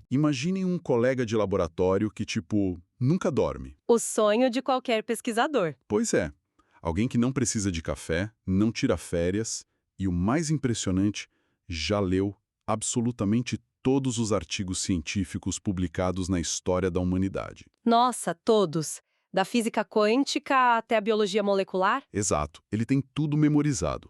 Imaginem um colega de laboratório que, nunca dorme. O sonho de qualquer pesquisador. Pois é, alguém que não precisa de café, não tira férias e, o mais impressionante, já leu absolutamente todos os artigos científicos publicados na história da humanidade. Nossa, todos. Da física quântica até a biologia molecular? Exato, ele tem tudo memorizado.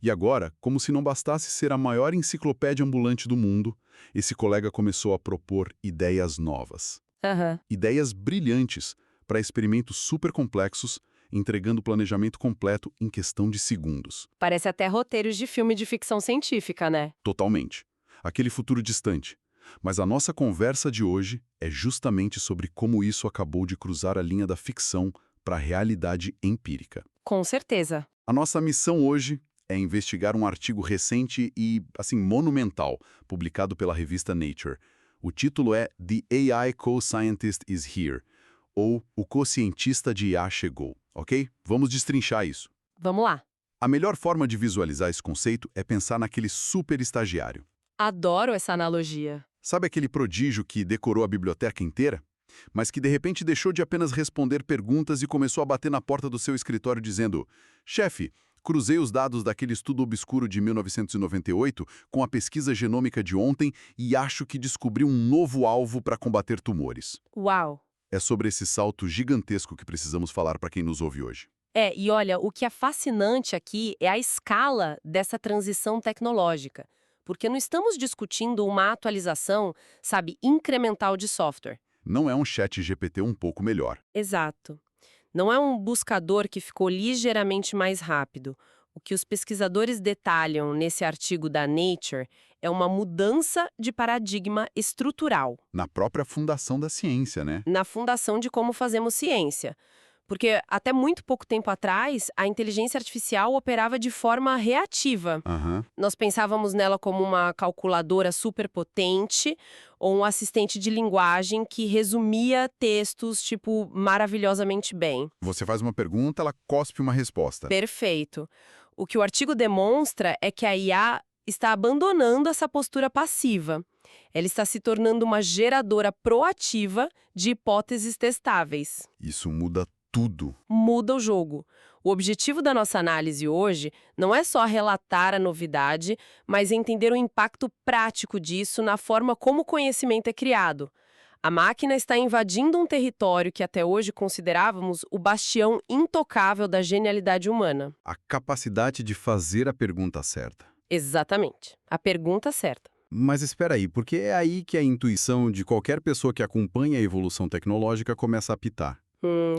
E agora, como se não bastasse ser a maior enciclopédia ambulante do mundo, esse colega começou a propor ideias novas. Aham. Ideias brilhantes para experimentos super complexos, entregando o planejamento completo em questão de segundos. Parece até roteiros de filme de ficção científica, né? Totalmente. Aquele futuro distante. Mas a nossa conversa de hoje é justamente sobre como isso acabou de cruzar a linha da ficção para a realidade empírica. Com certeza. A nossa missão hoje é investigar um artigo recente e, monumental, publicado pela revista Nature. O título é The AI Co-Scientist is Here, ou O Co-Cientista de IA chegou, ok? Vamos destrinchar isso. Vamos lá. A melhor forma de visualizar esse conceito é pensar naquele super estagiário. Adoro essa analogia. Sabe aquele prodígio que decorou a biblioteca inteira? Mas que de repente deixou de apenas responder perguntas e começou a bater na porta do seu escritório dizendo: chefe, cruzei os dados daquele estudo obscuro de 1998 com a pesquisa genômica de ontem e acho que descobri um novo alvo para combater tumores. Uau! É sobre esse salto gigantesco que precisamos falar para quem nos ouve hoje. E olha, o que é fascinante aqui é a escala dessa transição tecnológica. Porque não estamos discutindo uma atualização, sabe, incremental de software. Não é um chat GPT um pouco melhor. Exato. Não é um buscador que ficou ligeiramente mais rápido. O que os pesquisadores detalham nesse artigo da Nature é uma mudança de paradigma estrutural Na própria fundação da ciência, né? na fundação de como fazemos ciência. Porque até muito pouco tempo atrás, a inteligência artificial operava de forma reativa. Aham. Nós pensávamos nela como uma calculadora superpotente ou um assistente de linguagem que resumia textos, maravilhosamente bem. Você faz uma pergunta, ela cospe uma resposta. Perfeito. O que o artigo demonstra é que a IA está abandonando essa postura passiva. Ela está se tornando uma geradora proativa de hipóteses testáveis. Isso muda tudo. Muda o jogo. O objetivo da nossa análise hoje não é só relatar a novidade, mas entender o impacto prático disso na forma como o conhecimento é criado. A máquina está invadindo um território que até hoje considerávamos o bastião intocável da genialidade humana. A capacidade de fazer a pergunta certa. Exatamente. A pergunta certa. Mas espera aí, porque é aí que a intuição de qualquer pessoa que acompanha a evolução tecnológica começa a apitar.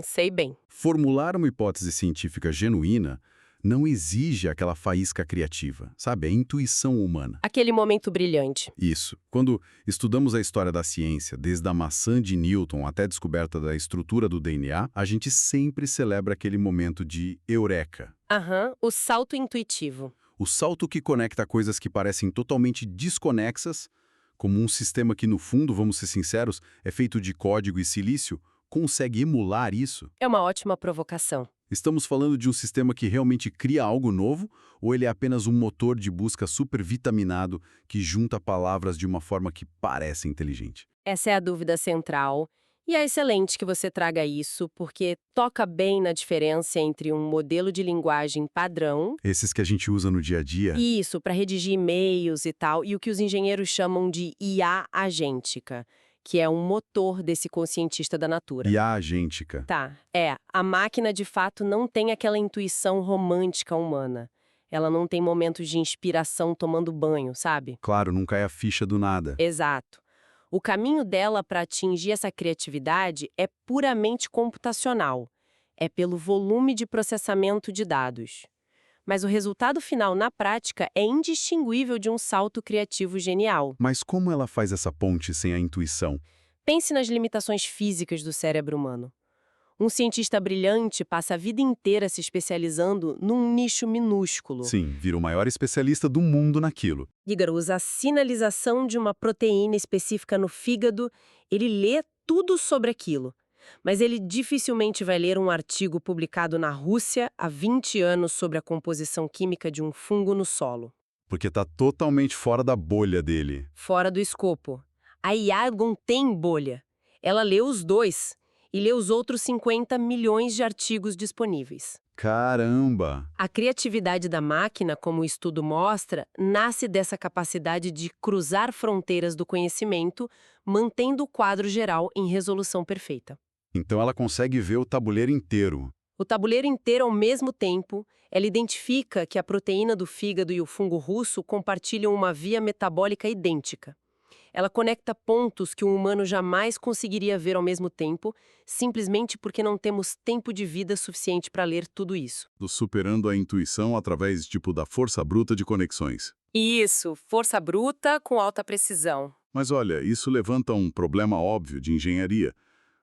Sei bem. Formular uma hipótese científica genuína não exige aquela faísca criativa, sabe? É intuição humana. Aquele momento brilhante. Isso. Quando estudamos a história da ciência, desde a maçã de Newton até a descoberta da estrutura do DNA, a gente sempre celebra aquele momento de eureka. Aham, o salto intuitivo. O salto que conecta coisas que parecem totalmente desconexas, como um sistema que, no fundo, vamos ser sinceros, é feito de código e silício, consegue emular isso? É uma ótima provocação. Estamos falando de um sistema que realmente cria algo novo ou ele é apenas um motor de busca super vitaminado que junta palavras de uma forma que parece inteligente? Essa é a dúvida central. E é excelente que você traga isso, porque toca bem na diferença entre um modelo de linguagem padrão, Esses que a gente usa no dia a dia? isso, para redigir e-mails e tal, e o que os engenheiros chamam de IA agêntica, que é um motor desse conscientista da natura. E a agêntica? Tá, a máquina de fato não tem aquela intuição romântica humana. Ela não tem momentos de inspiração tomando banho, sabe? Claro, não cai a ficha do nada. Exato. O caminho dela para atingir essa criatividade é puramente computacional. É pelo volume de processamento de dados. Mas o resultado final, na prática, é indistinguível de um salto criativo genial. Mas como ela faz essa ponte sem a intuição? Pense nas limitações físicas do cérebro humano. Um cientista brilhante passa a vida inteira se especializando num nicho minúsculo. Sim, vira o maior especialista do mundo naquilo. Igor usa a sinalização de uma proteína específica no fígado, ele lê tudo sobre aquilo. Mas ele dificilmente vai ler um artigo publicado na Rússia há 20 anos sobre a composição química de um fungo no solo. Porque está totalmente fora da bolha dele. Fora do escopo. A IA não tem bolha. Ela lê os dois e lê os outros 50 milhões de artigos disponíveis. Caramba! A criatividade da máquina, como o estudo mostra, nasce dessa capacidade de cruzar fronteiras do conhecimento, mantendo o quadro geral em resolução perfeita. Então ela consegue ver o tabuleiro inteiro. O tabuleiro inteiro ao mesmo tempo, ela identifica que a proteína do fígado e o fungo russo compartilham uma via metabólica idêntica. Ela conecta pontos que um humano jamais conseguiria ver ao mesmo tempo, simplesmente porque não temos tempo de vida suficiente para ler tudo isso. Superando a intuição através, da força bruta de conexões. Isso, força bruta com alta precisão. Mas olha, isso levanta um problema óbvio de engenharia.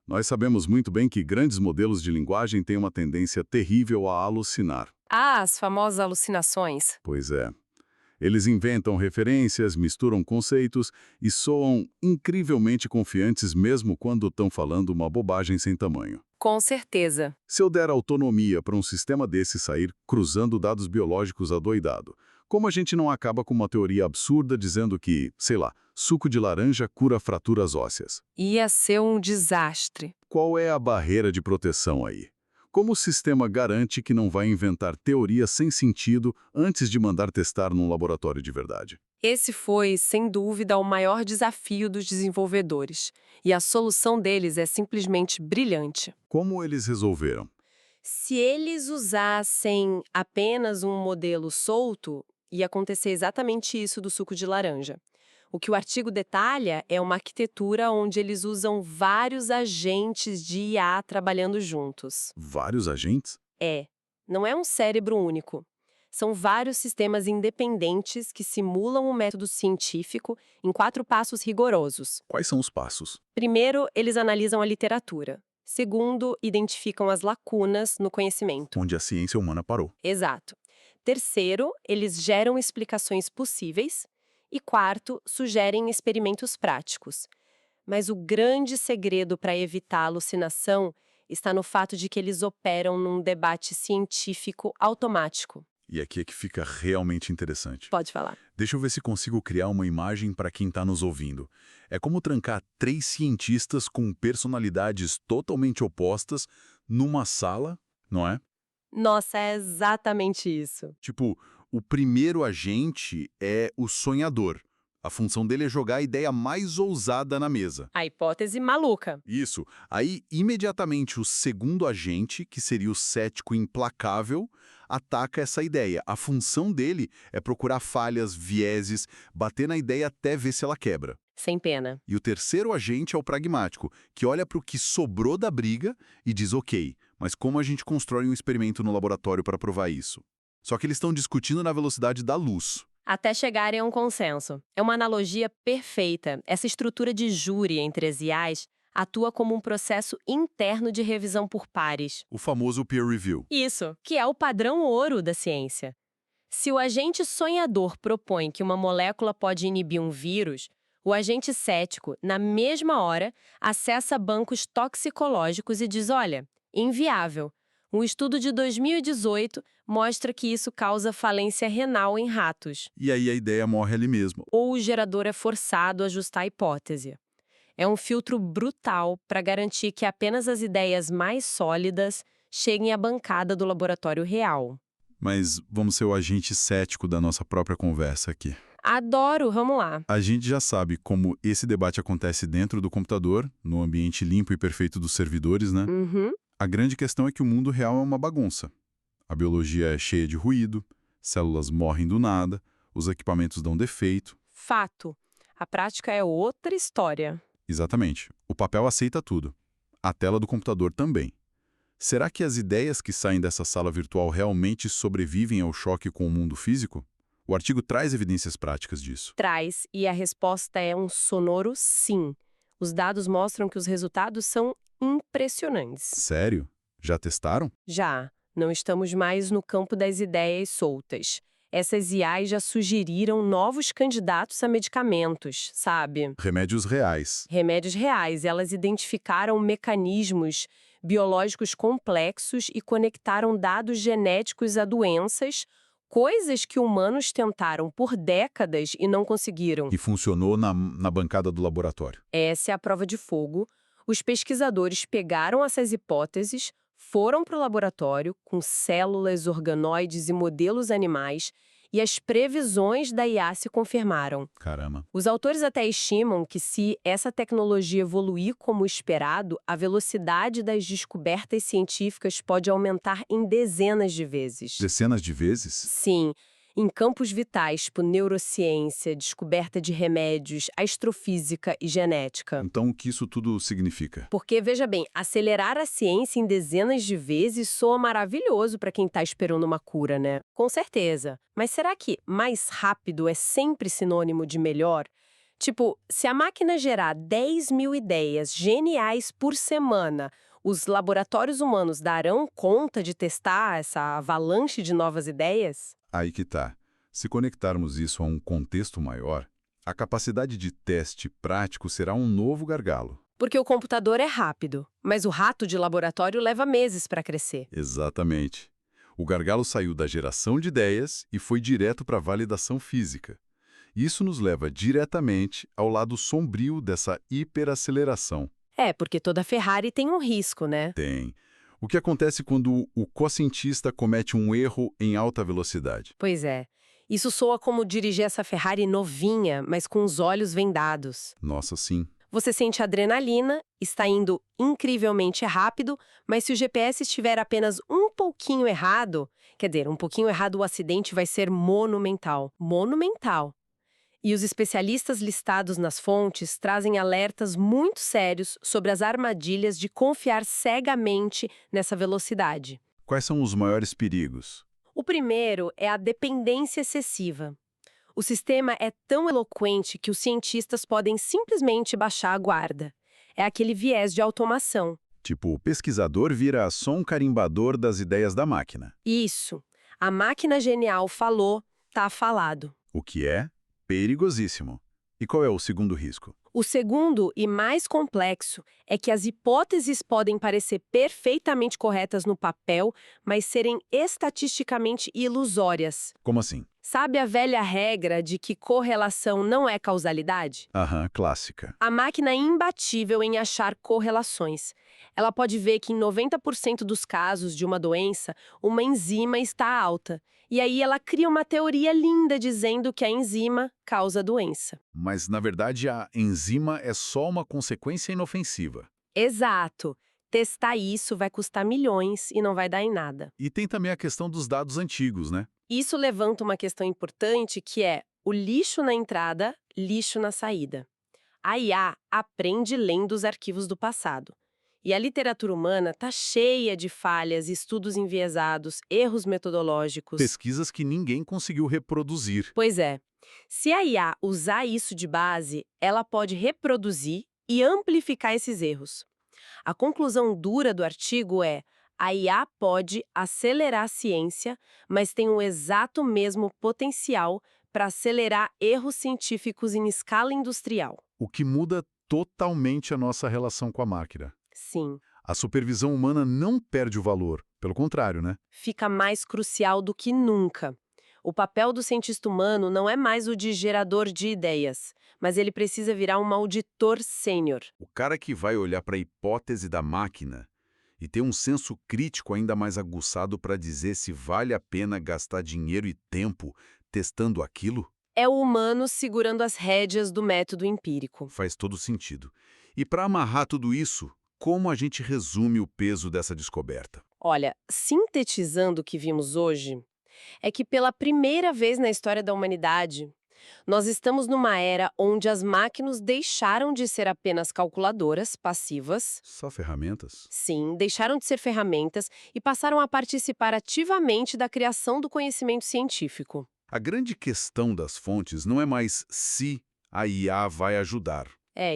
Nós sabemos muito bem que grandes modelos de linguagem têm uma tendência terrível a alucinar. Ah, as famosas alucinações. Pois é. Eles inventam referências, misturam conceitos e soam incrivelmente confiantes mesmo quando estão falando uma bobagem sem tamanho. Com certeza. Se eu der autonomia para um sistema desse sair cruzando dados biológicos adoidado, como a gente não acaba com uma teoria absurda dizendo que, sei lá, suco de laranja cura fraturas ósseas? Ia ser um desastre. Qual é a barreira de proteção aí? Como o sistema garante que não vai inventar teorias sem sentido antes de mandar testar num laboratório de verdade? Esse foi, sem dúvida, o maior desafio dos desenvolvedores. E a solução deles é simplesmente brilhante. Como eles resolveram? Se eles usassem apenas um modelo solto, ia acontecer exatamente isso do suco de laranja. O que o artigo detalha é uma arquitetura onde eles usam vários agentes de IA trabalhando juntos. Vários agentes? Não é um cérebro único. São vários sistemas independentes que simulam um método científico em 4 passos rigorosos. Quais são os passos? Primeiro, eles analisam a literatura. Segundo, identificam as lacunas no conhecimento. Onde a ciência humana parou. Exato. Terceiro, eles geram explicações possíveis. E quarto, sugerem experimentos práticos. Mas o grande segredo para evitar a alucinação está no fato de que eles operam num debate científico automático. E aqui é que fica realmente interessante. Pode falar. Deixa eu ver se consigo criar uma imagem para quem está nos ouvindo. É como trancar 3 cientistas com personalidades totalmente opostas numa sala, não é? Nossa, é exatamente isso. O primeiro agente é o sonhador. A função dele é jogar a ideia mais ousada na mesa. A hipótese maluca. Isso. Aí, imediatamente, o segundo agente, que seria o cético implacável, ataca essa ideia. A função dele é procurar falhas, vieses, bater na ideia até ver se ela quebra. Sem pena. E o terceiro agente é o pragmático, que olha para o que sobrou da briga e diz, ok, mas como a gente constrói um experimento no laboratório para provar isso? Só que eles estão discutindo na velocidade da luz. Até chegarem a um consenso. É uma analogia perfeita. Essa estrutura de júri entre as IAs atua como um processo interno de revisão por pares. O famoso peer review. Isso, que é o padrão ouro da ciência. Se o agente sonhador propõe que uma molécula pode inibir um vírus, o agente cético, na mesma hora, acessa bancos toxicológicos e diz, olha, inviável. Um estudo de 2018 mostra que isso causa falência renal em ratos. E aí a ideia morre ali mesmo. Ou o gerador é forçado a ajustar a hipótese. É um filtro brutal para garantir que apenas as ideias mais sólidas cheguem à bancada do laboratório real. Mas vamos ser o agente cético da nossa própria conversa aqui. Adoro, vamos lá. A gente já sabe como esse debate acontece dentro do computador, no ambiente limpo e perfeito dos servidores, né? Uhum. A grande questão é que o mundo real é uma bagunça. A biologia é cheia de ruído, células morrem do nada, os equipamentos dão defeito. Fato. A prática é outra história. Exatamente. O papel aceita tudo. A tela do computador também. Será que as ideias que saem dessa sala virtual realmente sobrevivem ao choque com o mundo físico? O artigo traz evidências práticas disso. Traz, e a resposta é um sonoro sim. Os dados mostram que os resultados são impressionantes. Sério? Já testaram? Já, não estamos mais no campo das ideias soltas. Essas IAs já sugeriram novos candidatos a medicamentos, sabe? Remédios reais. Remédios reais. Elas identificaram mecanismos biológicos complexos e conectaram dados genéticos a doenças, Coisas que humanos tentaram por décadas e não conseguiram. E funcionou na bancada do laboratório. Essa é a prova de fogo. Os pesquisadores pegaram essas hipóteses, foram para o laboratório com células, organoides e modelos animais, e as previsões da IA se confirmaram. Caramba. Os autores até estimam que, se essa tecnologia evoluir como esperado, a velocidade das descobertas científicas pode aumentar em dezenas de vezes. Dezenas de vezes? Sim, em campos vitais, tipo neurociência, descoberta de remédios, astrofísica e genética. Então, o que isso tudo significa? Porque, veja bem, acelerar a ciência em dezenas de vezes soa maravilhoso para quem está esperando uma cura, né? Com certeza. Mas será que mais rápido é sempre sinônimo de melhor? Tipo, se a máquina gerar 10.000 ideias geniais por semana, os laboratórios humanos darão conta de testar essa avalanche de novas ideias? Aí que tá. Se conectarmos isso a um contexto maior, a capacidade de teste prático será um novo gargalo. Porque o computador é rápido, mas o rato de laboratório leva meses para crescer. Exatamente. O gargalo saiu da geração de ideias e foi direto para a validação física. Isso nos leva diretamente ao lado sombrio dessa hiperaceleração. É, porque toda Ferrari tem um risco, né? Tem. O que acontece quando o co-cientista comete um erro em alta velocidade? Pois é. Isso soa como dirigir essa Ferrari novinha, mas com os olhos vendados. Nossa, sim. Você sente adrenalina, está indo incrivelmente rápido, mas se o GPS estiver apenas um pouquinho errado, quer dizer, um pouquinho errado, o acidente vai ser monumental. Monumental. E os especialistas listados nas fontes trazem alertas muito sérios sobre as armadilhas de confiar cegamente nessa velocidade. Quais são os maiores perigos? O primeiro é a dependência excessiva. O sistema é tão eloquente que os cientistas podem simplesmente baixar a guarda. É aquele viés de automação. Tipo, o pesquisador vira só um carimbador das ideias da máquina. Isso. A máquina genial falou, tá falado. O que é perigosíssimo. E qual é o segundo risco? O segundo e mais complexo é que as hipóteses podem parecer perfeitamente corretas no papel, mas serem estatisticamente ilusórias. Como assim? Sabe a velha regra de que correlação não é causalidade? Aham, clássica. A máquina é imbatível em achar correlações. Ela pode ver que em 90% dos casos de uma doença, uma enzima está alta. E aí ela cria uma teoria linda dizendo que a enzima causa a doença. Mas, na verdade, a enzima é só uma consequência inofensiva. Exato. Testar isso vai custar milhões e não vai dar em nada. E tem também a questão dos dados antigos, né? Isso levanta uma questão importante que é o lixo na entrada, lixo na saída. A IA aprende lendo os arquivos do passado. E a literatura humana está cheia de falhas, estudos enviesados, erros metodológicos. Pesquisas que ninguém conseguiu reproduzir. Pois é. Se a IA usar isso de base, ela pode reproduzir e amplificar esses erros. A conclusão dura do artigo é: a IA pode acelerar a ciência, mas tem o exato mesmo potencial para acelerar erros científicos em escala industrial. O que muda totalmente a nossa relação com a máquina. Sim, A supervisão humana não perde o valor, pelo contrário, né? fica mais crucial do que nunca. O papel do cientista humano não é mais o de gerador de ideias, mas ele precisa virar um auditor sênior. O cara que vai olhar para a hipótese da máquina e ter um senso crítico ainda mais aguçado para dizer se vale a pena gastar dinheiro e tempo testando aquilo, É o humano segurando as rédeas do método empírico. faz todo sentido. E para amarrar tudo isso, como a gente resume o peso dessa descoberta? Olha, sintetizando o que vimos hoje, é que pela primeira vez na história da humanidade, nós estamos numa era onde as máquinas deixaram de ser apenas calculadoras passivas. Só ferramentas? Sim, deixaram de ser ferramentas e passaram a participar ativamente da criação do conhecimento científico. A grande questão das fontes não é mais se a IA vai ajudar.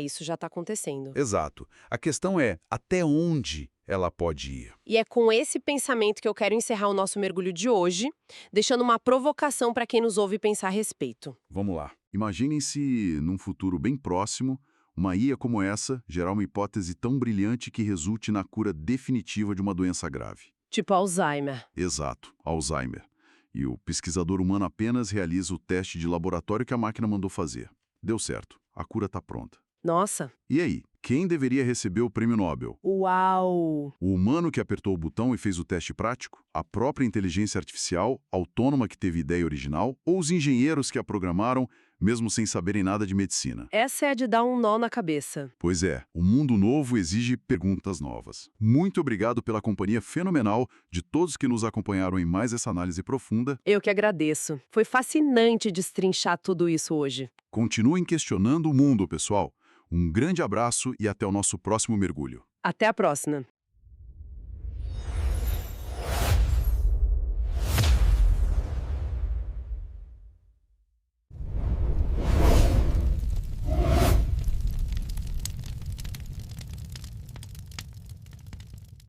Isso já está acontecendo. Exato. A questão é até onde ela pode ir. E é com esse pensamento que eu quero encerrar o nosso mergulho de hoje, deixando uma provocação para quem nos ouve pensar a respeito. Vamos lá. Imaginem se, num futuro bem próximo, uma IA como essa gerar uma hipótese tão brilhante que resulte na cura definitiva de uma doença grave. Tipo Alzheimer. Exato, Alzheimer. E o pesquisador humano apenas realiza o teste de laboratório que a máquina mandou fazer. Deu certo. A cura está pronta. Nossa! E aí, quem deveria receber o prêmio Nobel? Uau! O humano que apertou o botão e fez o teste prático? A própria inteligência artificial, autônoma que teve ideia original? Ou os engenheiros que a programaram, mesmo sem saberem nada de medicina? Essa é a de dar um nó na cabeça. Pois é, o mundo novo exige perguntas novas. Muito obrigado pela companhia fenomenal de todos que nos acompanharam em mais essa análise profunda. Eu que agradeço. Foi fascinante destrinchar tudo isso hoje. Continuem questionando o mundo, pessoal. Um grande abraço e até o nosso próximo mergulho. Até a próxima!